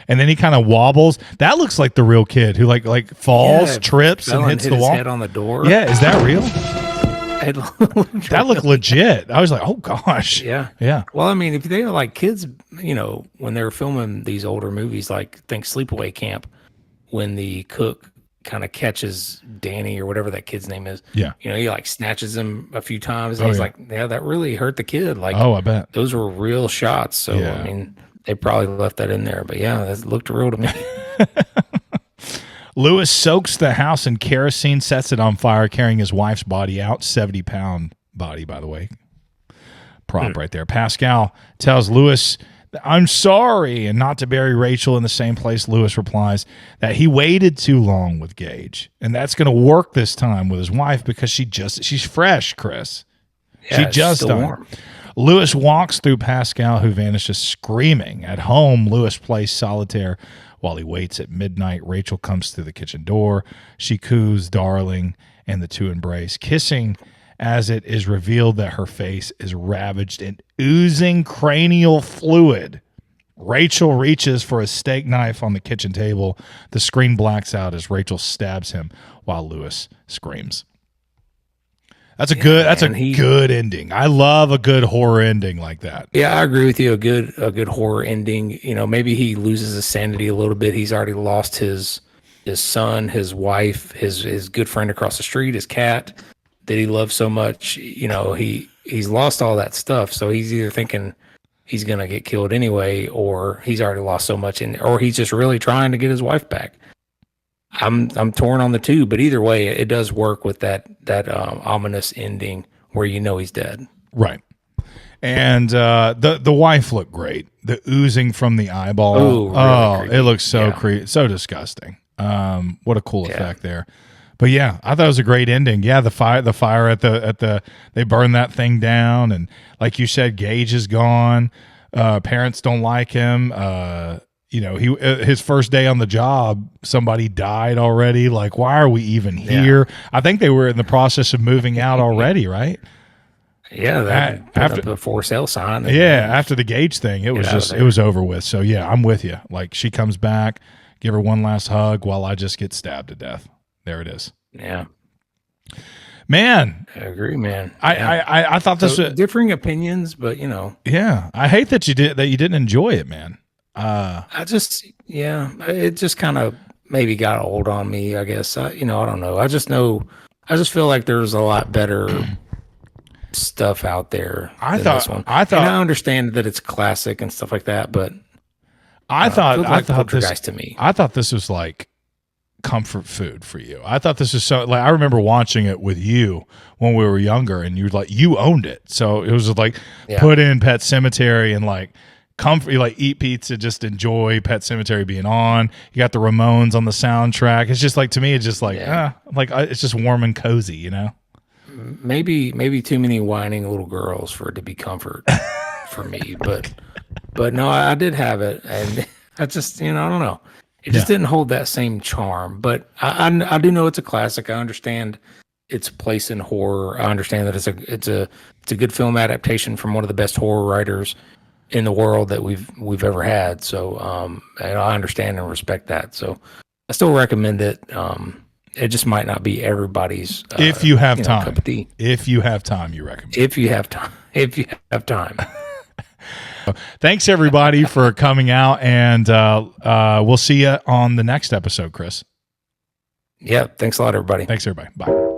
And then he kind of wobbles. That looks like the real kid who like falls, trips, and hits hit the his wall. head on the door. Yeah, is that real? That looked legit. I was like, oh gosh. Yeah. Yeah. Well, I mean, if they were like kids, you know, when they were filming these older movies, like think Sleepaway Camp, when the cook kind of catches Danny or whatever that kid's name is. Yeah. You know, he like snatches him a few times, and he's like, yeah, that really hurt the kid. Like, oh, I bet those were real shots. So I mean, they probably left that in there, but yeah, that looked real to me. Lewis soaks the house in kerosene, sets it on fire, carrying his wife's body out. 70-pound body, by the way. Prop right there. Pascow tells Lewis, "I'm sorry," and not to bury Rachel in the same place. Lewis replies that he waited too long with Gage, and that's going to work this time with his wife because she's fresh, Chris. Yeah, she it's just still done. warm. Lewis walks through Pascow, who vanishes screaming. At home, Lewis plays solitaire while he waits at midnight. Rachel comes through the kitchen door. She coos, "Darling," and the two embrace, kissing as it is revealed that her face is ravaged and oozing cranial fluid. Rachel reaches for a steak knife on the kitchen table. The screen blacks out as Rachel stabs him while Lewis screams. That's a good ending. I love a good horror ending like that. Yeah, I agree with you. A good horror ending. You know, maybe he loses his sanity a little bit. He's already lost his son, his wife, his good friend across the street, his cat that he loves so much. You know, he's lost all that stuff. So he's either thinking he's gonna get killed anyway, or he's already lost so much, or he's just really trying to get his wife back. I'm torn on the two, but either way, it does work with that ominous ending where you know he's dead. Right. And the wife looked great. The oozing from the eyeball. Really it looks so so disgusting. What a cool effect there. But yeah, I thought it was a great ending. Yeah, the fire at the they burn that thing down, and like you said, Gage is gone. Parents don't like him. You know, his first day on the job, somebody died already. Like, why are we even here? I think they were in the process of moving out already, right? Yeah, after the for sale sign. After the Gage thing, it was over with. So yeah, I'm with you. Like, she comes back, give her one last hug while I just get stabbed to death. There it is. Yeah. Man, I agree, man. I thought this was differing opinions, but you know. Yeah, I hate that you didn't enjoy it, man. it just kind of maybe got old on me, I guess. I don't know. I just feel like there's a lot better stuff out there. And I understand that it's classic and stuff like that, but I thought this was like comfort food for you. I thought this was so, like, I remember watching it with you when we were younger, and you owned it. So it was like put in Pet Sematary and like comfort, you like eat pizza, just enjoy Pet Sematary being on. You got the Ramones on the soundtrack. It's just like, to me, it's just like, it's just warm and cozy, you know? Maybe too many whining little girls for it to be comfort for me, but no, I did have it, and I just, I don't know. It just didn't hold that same charm. But I do know it's a classic. I understand its place in horror. I understand that it's a good film adaptation from one of the best horror writers in the world that we've ever had. So and I understand and respect that. So I still recommend it. It just might not be everybody's. If you have time, cup of tea. If you have time, you recommend. If you have time. If you have time. Thanks everybody for coming out, and we'll see you on the next episode, Chris. Yeah. Thanks a lot, everybody. Thanks everybody. Bye.